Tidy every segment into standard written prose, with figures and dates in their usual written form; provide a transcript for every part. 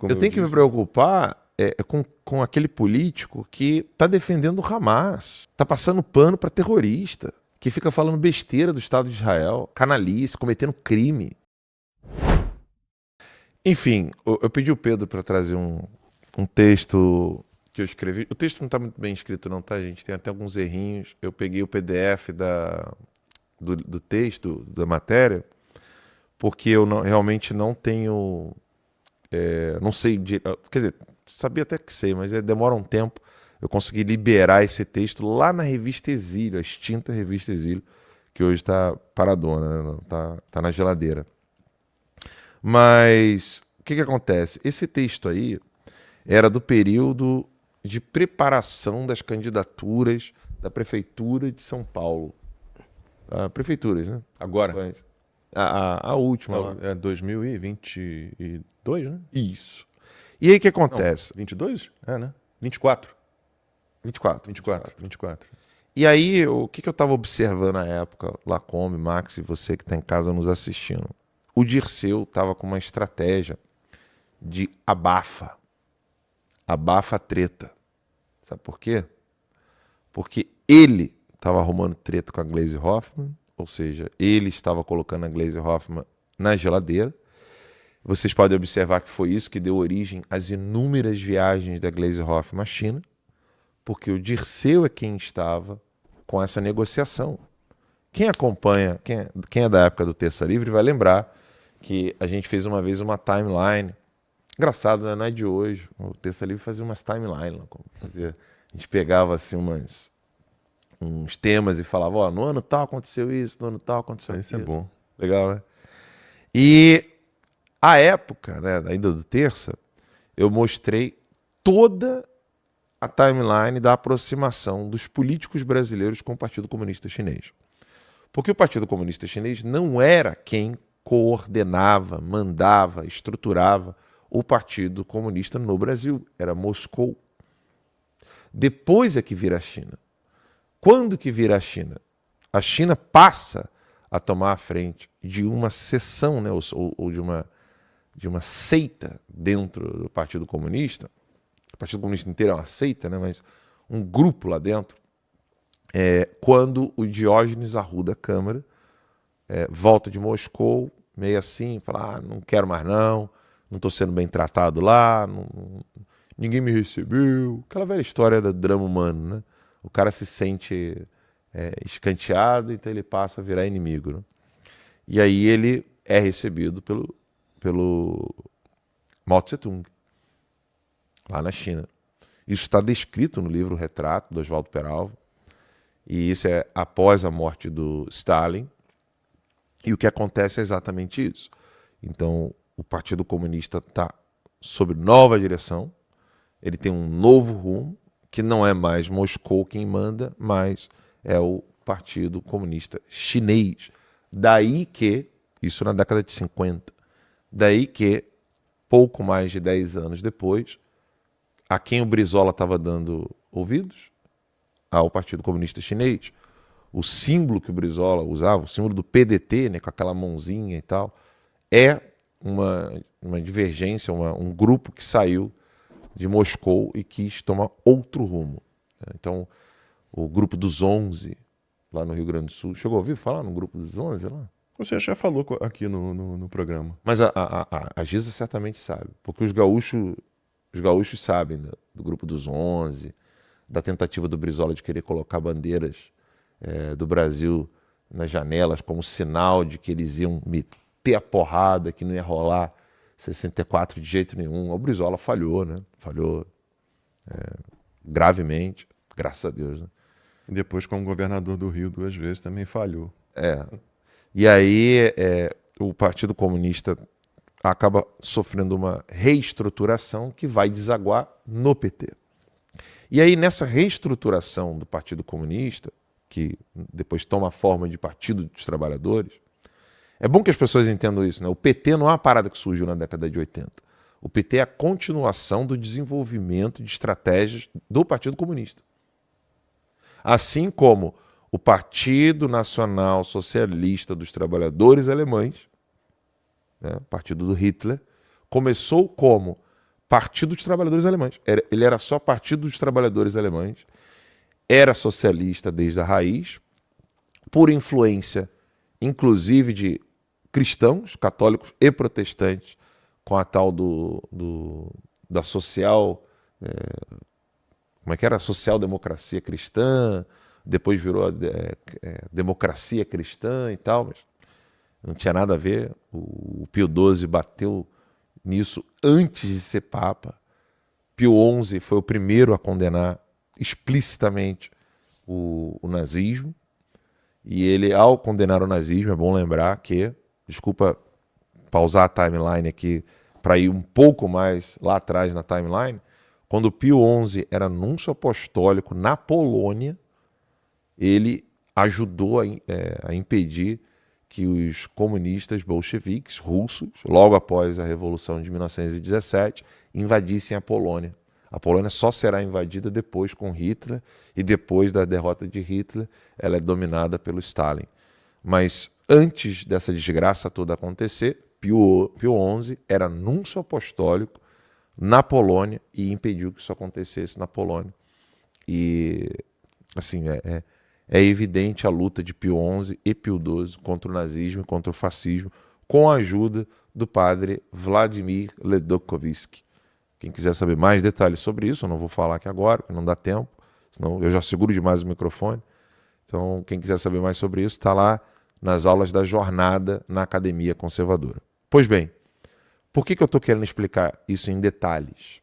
como Eu eu tenho que me disse. preocupar com aquele político que está defendendo o Hamas, está passando pano para terrorista, que fica falando besteira do Estado de Israel, canalice, cometendo crime. Enfim, eu pedi o Pedro para trazer um texto que eu escrevi. O texto não está muito bem escrito não, tá, gente? Tem até alguns errinhos. Eu peguei o PDF do texto, da matéria, porque eu realmente não tenho... não sei... Quer dizer, sabia até que sei, mas demora um tempo. Eu consegui liberar esse texto lá na revista Exílio, a extinta revista Exílio, que hoje está paradona, né? Tá na geladeira. Mas o que acontece? Esse texto aí era do período de preparação das candidaturas da Prefeitura de São Paulo. Prefeituras, né? Agora, A última lá. é 2022, né? Isso. E aí o que Não, acontece? 22? É, né? 24. 24. 24. E aí, o que eu estava observando na época, Lacombe, Max e você que está em casa nos assistindo? O Dirceu estava com uma estratégia de abafa a treta. Sabe por quê? Porque ele estava arrumando treta com a Gleisi Hoffmann, ou seja, ele estava colocando a Gleisi Hoffmann na geladeira. Vocês podem observar que foi isso que deu origem às inúmeras viagens da Gleisi Hoffmann à China, porque o Dirceu é quem estava com essa negociação. Quem acompanha, quem é da época do Terça Livre vai lembrar que a gente fez uma vez uma timeline. Engraçado, né? Não é de hoje. O Terça Livre fazia umas timelines. A gente pegava assim uns temas e falava, ó, no ano tal aconteceu isso, no ano tal aconteceu Isso aquilo. é bom. Legal, né? E a época, né, ainda do Terça, eu mostrei toda a timeline da aproximação dos políticos brasileiros com o Partido Comunista Chinês. Porque o Partido Comunista Chinês não era quem coordenava, mandava, estruturava o Partido Comunista no Brasil. Era Moscou. Depois é que vira a China. Quando que vira a China? A China passa a tomar a frente de uma seção, né, ou de uma seita dentro do Partido Comunista. O Partido Comunista inteiro é uma seita, né, mas um grupo lá dentro. Quando o Diógenes Arruda Câmara volta de Moscou, meio assim, fala, não quero mais não estou sendo bem tratado lá, ninguém me recebeu. Aquela velha história do drama humano, né? O cara se sente escanteado, então ele passa a virar inimigo, né? E aí ele é recebido pelo Mao Tse-tung, lá na China. Isso está descrito no livro Retrato, do Oswaldo Peralva, e isso é após a morte do Stalin, e o que acontece é exatamente isso. Então, o Partido Comunista está sob nova direção, ele tem um novo rumo, que não é mais Moscou quem manda, mas é o Partido Comunista Chinês. Daí que, isso na década de 50, daí que, pouco mais de 10 anos depois, a quem o Brizola estava dando ouvidos? Ao Partido Comunista Chinês. O símbolo que o Brizola usava, o símbolo do PDT, né, com aquela mãozinha e tal, é uma divergência, um grupo que saiu de Moscou e quis tomar outro rumo. Então, o grupo dos 11, lá no Rio Grande do Sul, chegou a ouvir falar no grupo dos 11 lá? Você já falou aqui no programa. Mas a Giza certamente sabe, porque os gaúchos sabem do grupo dos 11, da tentativa do Brizola de querer colocar bandeiras do Brasil nas janelas como sinal de que eles iam meter a porrada, que não ia rolar 64 de jeito nenhum. O Brizola falhou, né? Falhou gravemente, graças a Deus, né? E depois, como governador do Rio 2 vezes, também falhou. E aí o Partido Comunista acaba sofrendo uma reestruturação que vai desaguar no PT. E aí, nessa reestruturação do Partido Comunista, que depois toma a forma de Partido dos Trabalhadores, é bom que as pessoas entendam isso, né? O PT não é uma parada que surgiu na década de 80. O PT é a continuação do desenvolvimento de estratégias do Partido Comunista. Assim como o Partido Nacional Socialista dos Trabalhadores Alemães, né, partido do Hitler, começou como Partido dos Trabalhadores Alemães. Ele era só Partido dos Trabalhadores Alemães, era socialista desde a raiz, por influência, inclusive, de cristãos, católicos e protestantes, com a tal da social... como é que era? Social-democracia cristã, depois virou democracia cristã e tal, mas não tinha nada a ver. O Pio XII bateu nisso antes de ser Papa. Pio XI foi o primeiro a condenar explicitamente o nazismo. E ele, ao condenar o nazismo, é bom lembrar que, desculpa pausar a timeline aqui para ir um pouco mais lá atrás na timeline, quando Pio XI era nuncio apostólico na Polônia, ele ajudou a impedir que os comunistas bolcheviques russos, logo após a Revolução de 1917, invadissem a Polônia. A Polônia só será invadida depois com Hitler, e depois da derrota de Hitler, ela é dominada pelo Stalin. Mas antes dessa desgraça toda acontecer, Pio XI era nuncio apostólico na Polônia e impediu que isso acontecesse na Polônia. E, assim, é evidente a luta de Pio XI e Pio XII contra o nazismo e contra o fascismo, com a ajuda do padre Vladimir Ledochowski. Quem quiser saber mais detalhes sobre isso, eu não vou falar aqui agora, porque não dá tempo, senão eu já seguro demais o microfone. Então, quem quiser saber mais sobre isso, está lá nas aulas da jornada na Academia Conservadora. Pois bem, por que eu estou querendo explicar isso em detalhes?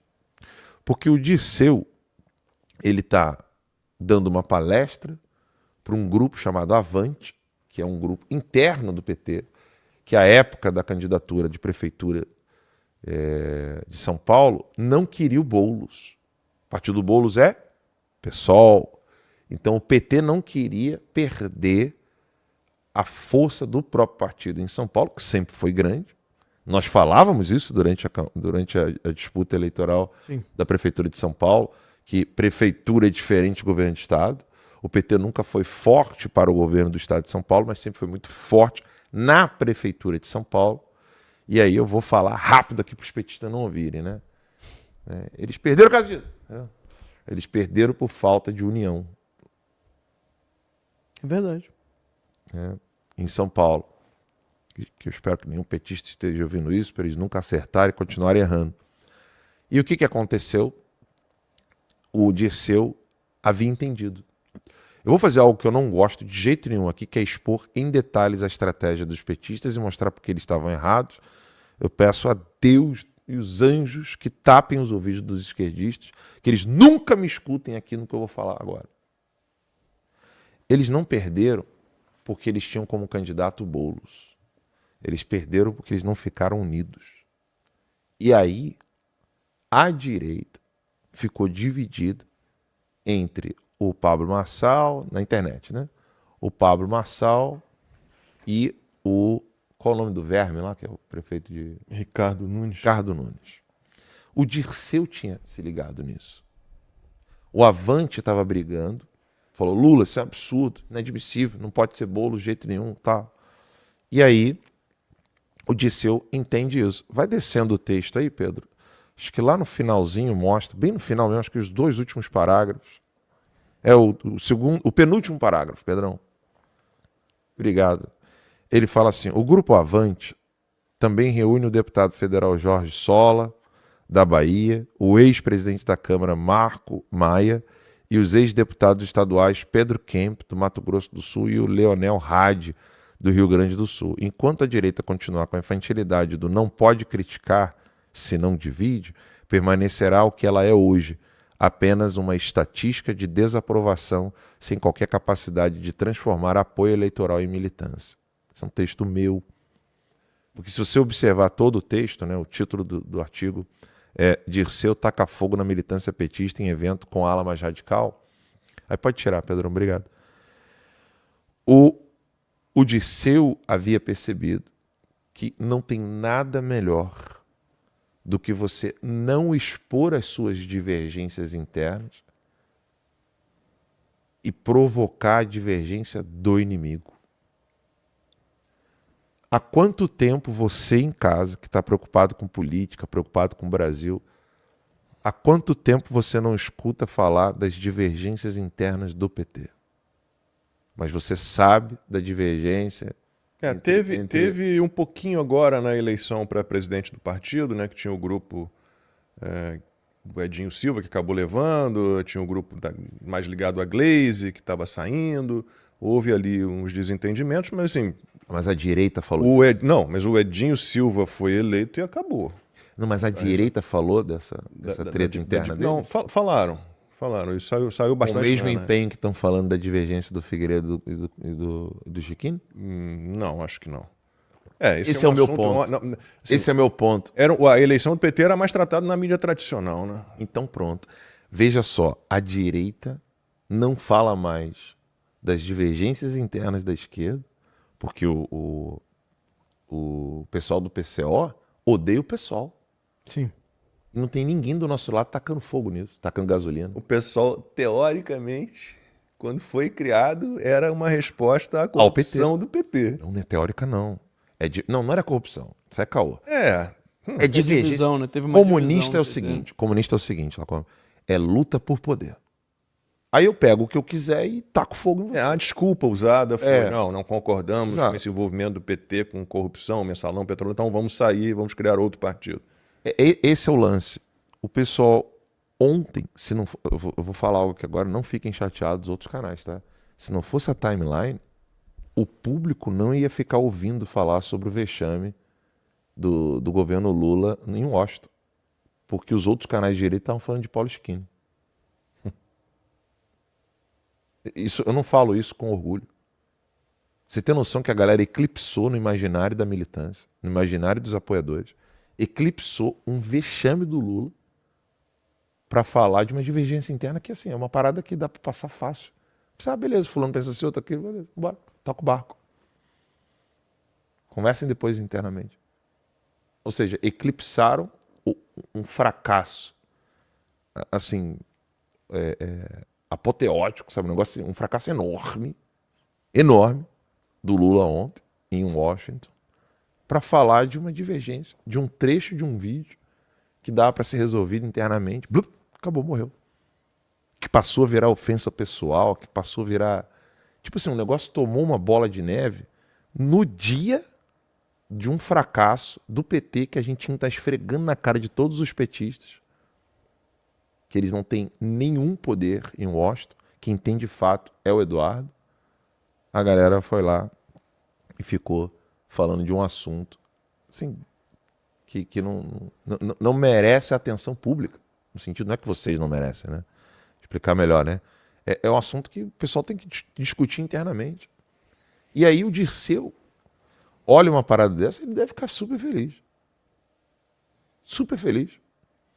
Porque o Dirceu, ele está dando uma palestra para um grupo chamado Avante, que é um grupo interno do PT, que à época da candidatura de prefeitura de São Paulo, não queria o Boulos. O partido do Boulos é PSOL. Então o PT não queria perder a força do próprio partido em São Paulo, que sempre foi grande. Nós falávamos isso durante a disputa eleitoral da Prefeitura de São Paulo, que prefeitura é diferente de governo de Estado. O PT nunca foi forte para o governo do Estado de São Paulo, mas sempre foi muito forte na Prefeitura de São Paulo. E aí eu vou falar rápido aqui para os petistas não ouvirem, né? Eles perderam por causa disso. Eles perderam por falta de união. É verdade. Em São Paulo. Que eu espero que nenhum petista esteja ouvindo isso, para eles nunca acertarem e continuarem errando. E o que aconteceu? O Dirceu havia entendido. Eu vou fazer algo que eu não gosto de jeito nenhum aqui, que é expor em detalhes a estratégia dos petistas e mostrar porque eles estavam errados. Eu peço a Deus e os anjos que tapem os ouvidos dos esquerdistas, que eles nunca me escutem aqui no que eu vou falar agora. Eles não perderam porque eles tinham como candidato o Boulos. Eles perderam porque eles não ficaram unidos. E aí, a direita ficou dividida entre o Pablo Marçal, na internet, né? O Pablo Marçal e o... Qual o nome do verme lá, que é o prefeito de... Ricardo Nunes. Ricardo Nunes. O Dirceu tinha se ligado nisso. O Avante estava brigando, falou, Lula, isso é um absurdo, inadmissível, não pode ser Boulos de jeito nenhum, tá? E aí, o Dirceu entende isso. Vai descendo o texto aí, Pedro. Acho que lá no finalzinho mostra, bem no final mesmo, acho que os 2 últimos parágrafos. É o penúltimo parágrafo, Pedrão. Obrigado. Ele fala assim, o Grupo Avante também reúne o deputado federal Jorge Sola, da Bahia, o ex-presidente da Câmara Marco Maia e os ex-deputados estaduais Pedro Kemp, do Mato Grosso do Sul, e o Leonel Hadi, do Rio Grande do Sul. Enquanto a direita continuar com a infantilidade do não pode criticar se não divide, permanecerá o que ela é hoje, apenas uma estatística de desaprovação sem qualquer capacidade de transformar apoio eleitoral em militância. Esse é um texto meu. Porque se você observar todo o texto, né, o título do artigo é Dirceu taca fogo na militância petista em evento com ala mais radical. Aí pode tirar, Pedrão, obrigado. O Dirceu havia percebido que não tem nada melhor do que você não expor as suas divergências internas e provocar a divergência do inimigo. Há quanto tempo você em casa, que está preocupado com política, preocupado com o Brasil, há quanto tempo você não escuta falar das divergências internas do PT? Mas você sabe da divergência... Teve um pouquinho agora na eleição para presidente do partido, né, que tinha o grupo do Edinho Silva, que acabou levando, tinha o grupo mais ligado à Glaze, que estava saindo, houve ali uns desentendimentos, mas assim... Mas a direita falou Não, mas o Edinho Silva foi eleito e acabou. Não, mas a direita falou dessa treta interna dele? Não, falaram, isso saiu bastante. Com o mesmo empenho que estão falando da divergência do Figueiredo e do Chiquinho? Não, acho que não. Esse é o meu ponto. Assim, esse é meu ponto. A eleição do PT era mais tratada na mídia tradicional, né? Então pronto. Veja só, a direita não fala mais das divergências internas da esquerda, porque o pessoal do PCO odeia o PSOL. Sim. Não tem ninguém do nosso lado tacando fogo nisso, tacando gasolina. O PSOL, teoricamente, quando foi criado, era uma resposta à corrupção do PT. Não é teórica, não. Não era corrupção. Isso é caô. É divergência. Divisão, né? Teve uma Comunista é o seguinte, Lacombe, é luta por poder. Aí eu pego o que eu quiser e taco fogo em você. A desculpa usada foi, não concordamos Exato. com esse envolvimento do PT com corrupção, mensalão, petróleo, então vamos sair, vamos criar outro partido. Esse é o lance. O pessoal ontem, se não eu vou falar algo que agora não fiquem chateados os outros canais, tá? Se não fosse a timeline, o público não ia ficar ouvindo falar sobre o vexame do governo Lula em Washington. Porque os outros canais de direita estavam falando de Paulo Schickini. Eu não falo isso com orgulho. Você tem noção que a galera eclipsou no imaginário da militância, no imaginário dos apoiadores, eclipsou um vexame do Lula para falar de uma divergência interna que, assim, é uma parada que dá para passar fácil. Beleza, fulano pensa assim, outro aqui, beleza, bora, toca o barco. Conversem depois internamente. Ou seja, eclipsaram um fracasso, assim, apoteótico, sabe? Um negócio, um fracasso enorme do Lula ontem, em Washington, para falar de uma divergência, de um trecho de um vídeo que dá para ser resolvido internamente. Blup, acabou, morreu. Que passou a virar ofensa pessoal, que passou a virar... Tipo assim, um negócio tomou uma bola de neve no dia de um fracasso do PT que a gente está esfregando na cara de todos os petistas, que eles não têm nenhum poder em Washington. Quem tem de fato é o Eduardo. A galera foi lá e ficou falando de um assunto assim, que não merece atenção pública. No sentido, não é que vocês não merecem, né? Explicar melhor, né? É um assunto que o pessoal tem que discutir internamente. E aí o Dirceu olha uma parada dessa, ele deve ficar super feliz. Super feliz.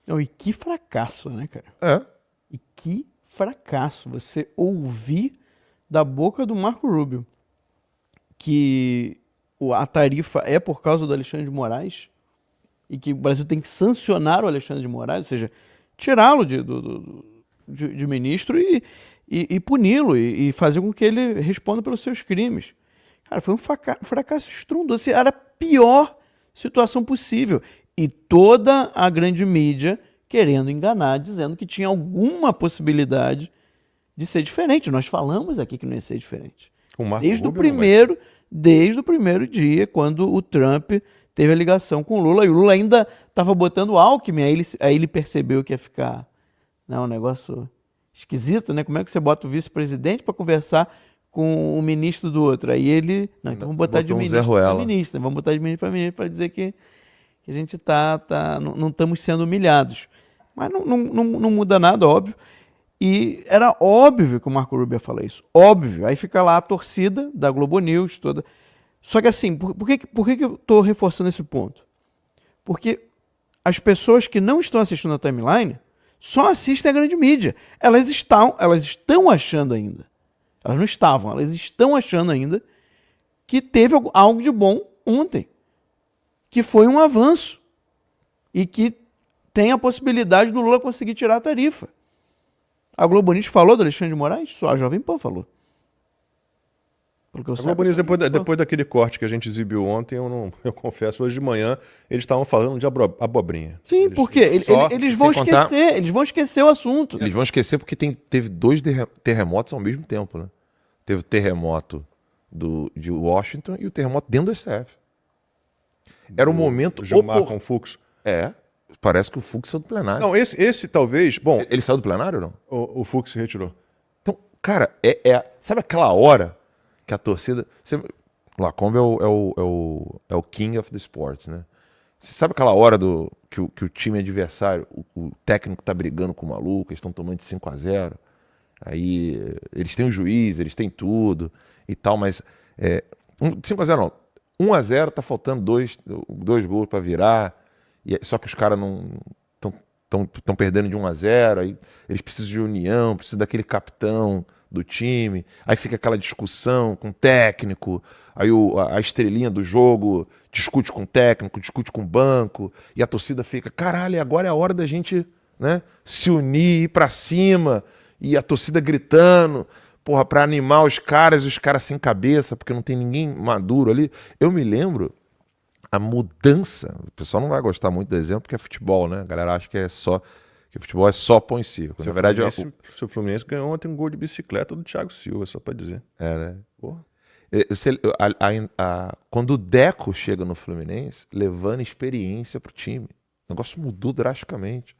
Não, e que fracasso, né, cara? É. E que fracasso você ouvir da boca do Marco Rubio que a tarifa é por causa do Alexandre de Moraes e que o Brasil tem que sancionar o Alexandre de Moraes, ou seja, tirá-lo de ministro e puni-lo e fazer com que ele responda pelos seus crimes. Cara, foi um fracasso estrondoso. Era a pior situação possível. E toda a grande mídia querendo enganar, dizendo que tinha alguma possibilidade de ser diferente. Nós falamos aqui que não ia ser diferente. Desde o primeiro dia, quando o Trump teve a ligação com o Lula, e o Lula ainda estava botando Alckmin, aí ele percebeu que ia ficar um negócio esquisito, né? Como é que você bota o vice-presidente para conversar com o ministro do outro? Aí ele... Não, então vamos botar de ministro para ministro. Vamos botar de ministro para ministro para dizer que a gente não estamos sendo humilhados. Mas não muda nada, óbvio. E era óbvio que o Marco Rubio ia falar isso. Óbvio. Aí fica lá a torcida da Globo News toda. Só que assim, por que eu estou reforçando esse ponto? Porque as pessoas que não estão assistindo a timeline só assistem a grande mídia. Elas estão achando ainda. Elas não estavam, elas estão achando ainda que teve algo de bom ontem. Que foi um avanço. E que tem a possibilidade do Lula conseguir tirar a tarifa. A Globo News falou do Alexandre de Moraes? Só a Jovem Pan falou. Pelo que eu A sei, Globo News, pessoa depois daquele corte que a gente exibiu ontem, eu confesso, hoje de manhã, eles estavam falando de abobrinha. Sim, Eles porque eles vão sem contar- esquecer, eles vão esquecer o assunto. Eles vão esquecer porque teve 2 terremotos ao mesmo tempo, né? Teve o terremoto de Washington e o terremoto dentro do STF. Era um momento... O Gilmar com o Fux. Parece que o Fux saiu do plenário. Não, esse talvez... Bom, Ele saiu do plenário ou não? o Fux se retirou. Então, cara, sabe aquela hora que a torcida... Lacombe é o king of the sports, né? Você sabe aquela hora que o time adversário, o técnico tá brigando com o maluco, eles estão tomando de 5-0, aí eles têm o juiz, eles têm tudo e tal, mas 5-0 não, 1-0 tá faltando dois gols para virar, só que os caras não estão perdendo de 1-0, aí eles precisam de união, precisam daquele capitão do time, aí fica aquela discussão com o técnico, aí a estrelinha do jogo discute com o técnico, discute com o banco, e a torcida fica, caralho, agora é a hora da gente, né, se unir, ir pra cima, e a torcida gritando, porra, pra animar os caras sem cabeça, porque não tem ninguém maduro ali. Eu me lembro a mudança, o pessoal não vai gostar muito do exemplo, porque é futebol, né, a galera acha que o futebol é só pão e circo. Na verdade, o Fluminense ganhou ontem um gol de bicicleta do Thiago Silva, só pra dizer. né? Porra. Quando o Deco chega no Fluminense, levando experiência pro time. O negócio mudou drasticamente.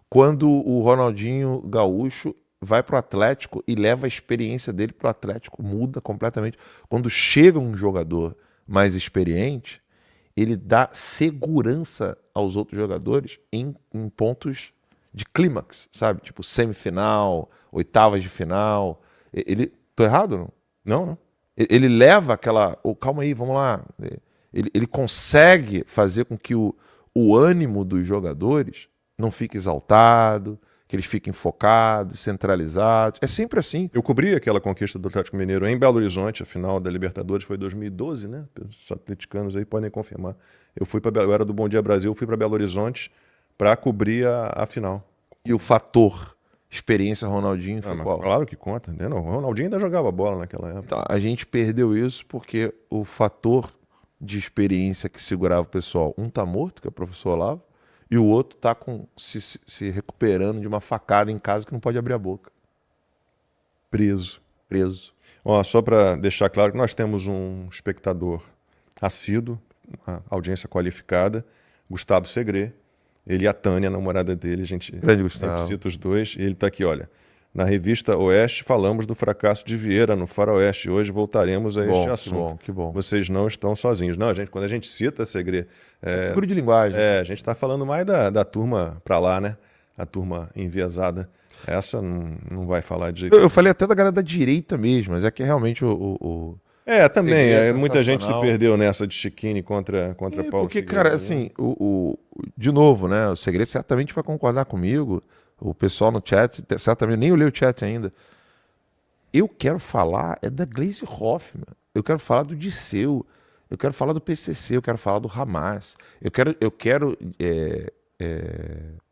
Quando o Ronaldinho Gaúcho vai pro Atlético e leva a experiência dele pro Atlético, muda completamente. Quando chega um jogador mais experiente, ele dá segurança aos outros jogadores em pontos de clímax, sabe? Tipo semifinal, oitavas de final. Tô errado ou não? Não. Ele leva aquela... calma aí, vamos lá. Ele consegue fazer com que o ânimo dos jogadores não fique exaltado, que eles fiquem focados, centralizados. É sempre assim. Eu cobri aquela conquista do Atlético Mineiro em Belo Horizonte, a final da Libertadores foi em 2012, né? Os atleticanos aí podem confirmar. Eu era do Bom Dia Brasil, fui para Belo Horizonte para cobrir a final. E o fator experiência Ronaldinho foi qual? Claro que conta, né? Não, o Ronaldinho ainda jogava bola naquela época. Então, a gente perdeu isso porque o fator de experiência que segurava o pessoal, um tá morto, que é o professor Olavo, e o outro tá se recuperando de uma facada em casa que não pode abrir a boca. Preso. Ó, só para deixar claro que nós temos um espectador assíduo, uma audiência qualificada, Gustavo Segre. Ele e a Tânia, a namorada dele, a gente sempre cita os dois. E ele está aqui, olha. Na revista Oeste falamos do fracasso de Vieira no Faroeste. Hoje voltaremos a este assunto. Que bom. Vocês não estão sozinhos. Não, quando a gente cita Segre... figura de linguagem. A gente está falando mais da turma para lá, né? A turma enviesada. Essa não vai falar de jeito Eu falei até da galera da direita mesmo, mas é que realmente também. Muita gente se perdeu nessa de Chiquini contra Paulo porque, Figueiredo, cara, né? assim, de novo, né? O Segredo certamente vai concordar comigo. O pessoal no chat, certamente, nem eu li o chat ainda. Eu quero falar da Gleisi Hoffmann. Eu quero falar do Dirceu. Eu quero falar do PCC. Eu quero falar do Hamas. Eu quero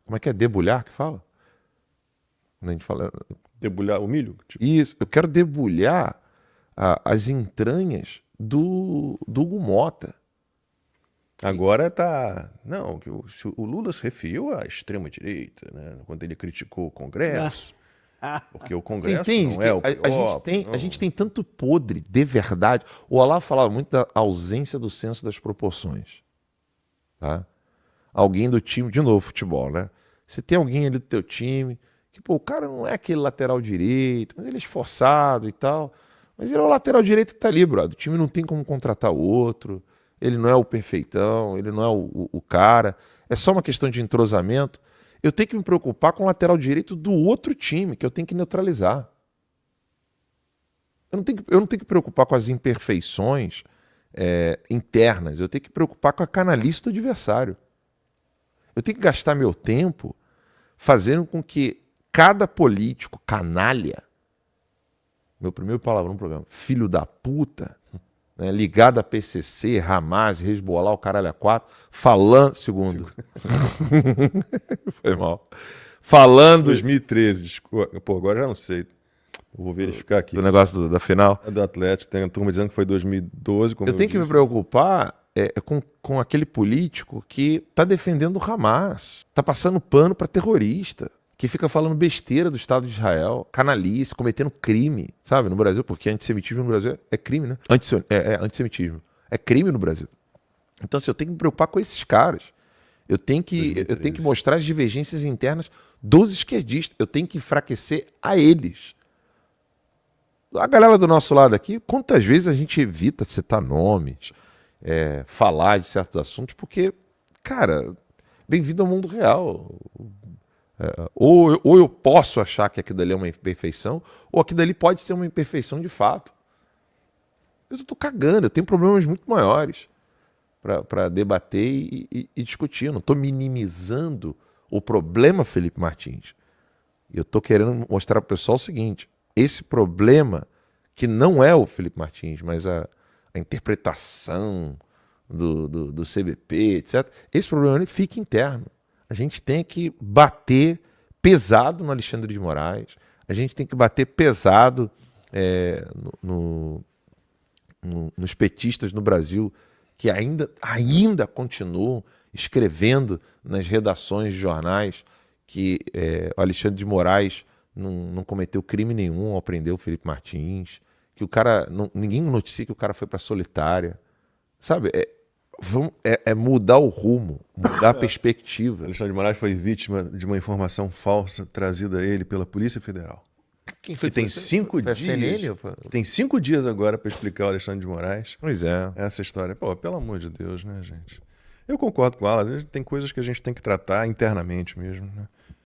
como é que é? Debulhar que fala? A gente fala... Debulhar o milho? Tipo. Isso. Eu quero debulhar as entranhas do Hugo Mota. Agora tá... Não, o Lula se referiu à extrema-direita, né? Quando ele criticou o Congresso. Porque o Congresso não é o pior. A gente tem tanto podre de verdade. O Olavo falava muito da ausência do senso das proporções. Tá? Alguém do time, de novo, futebol, né? Você tem alguém ali do teu time, que, pô, o cara não é aquele lateral direito, mas ele é esforçado e tal. Mas ele é o lateral direito que tá ali, brother. O time não tem como contratar o outro. Ele não é o perfeitão, ele não é o cara. É só uma questão de entrosamento. Eu tenho que me preocupar com o lateral direito do outro time, que eu tenho que neutralizar. Eu não tenho que preocupar com as imperfeições internas. Eu tenho que preocupar com a canalice do adversário. Eu tenho que gastar meu tempo fazendo com que cada político canalha, meu primeiro palavrão no programa, filho da puta, né, ligado a PCC, Hamas, Hezbollah, o caralho a 4, falando... Segundo. Foi mal. Falando... 2013, pô, agora já não sei. Eu vou verificar aqui. Do negócio da final. É do Atlético, tem a turma dizendo que foi 2012, como Eu tenho que me disse. preocupar com aquele político que tá defendendo o Hamas, tá passando pano para terrorista, que fica falando besteira do Estado de Israel, canalice, cometendo crime, sabe, no Brasil, porque antissemitismo no Brasil é crime, né? Antissemitismo. É crime no Brasil. Então, assim, eu tenho que me preocupar com esses caras. Eu tenho que mostrar as divergências internas dos esquerdistas. Eu tenho que enfraquecer a eles. A galera do nosso lado aqui, quantas vezes a gente evita citar nomes, falar de certos assuntos, porque, cara, bem-vindo ao mundo real. Ou eu posso achar que aquilo dali é uma imperfeição, ou aquilo dali pode ser uma imperfeição de fato. Eu tô cagando, eu tenho problemas muito maiores para debater e discutir. Eu não estou minimizando o problema, Felipe Martins. Eu estou querendo mostrar para o pessoal o seguinte: esse problema, que não é o Felipe Martins, mas a interpretação do CBP, etc., esse problema ele fica interno. A gente tem que bater pesado no Alexandre de Moraes, a gente tem que bater pesado nos petistas no Brasil, que ainda continuam escrevendo nas redações de jornais que o Alexandre de Moraes não cometeu crime nenhum ao prender o Felipe Martins, que o cara, ninguém noticia que o cara foi para solitária, sabe? É mudar o rumo, mudar a perspectiva. Alexandre de Moraes foi vítima de uma informação falsa trazida a ele pela Polícia Federal. Quem foi? E tem 5 Foi a dias. CNN? Tem 5 dias agora para explicar o Alexandre de Moraes Pois é. essa história. Pô, pelo amor de Deus, né, gente? Eu concordo com ela. Tem coisas que a gente tem que tratar internamente mesmo, né?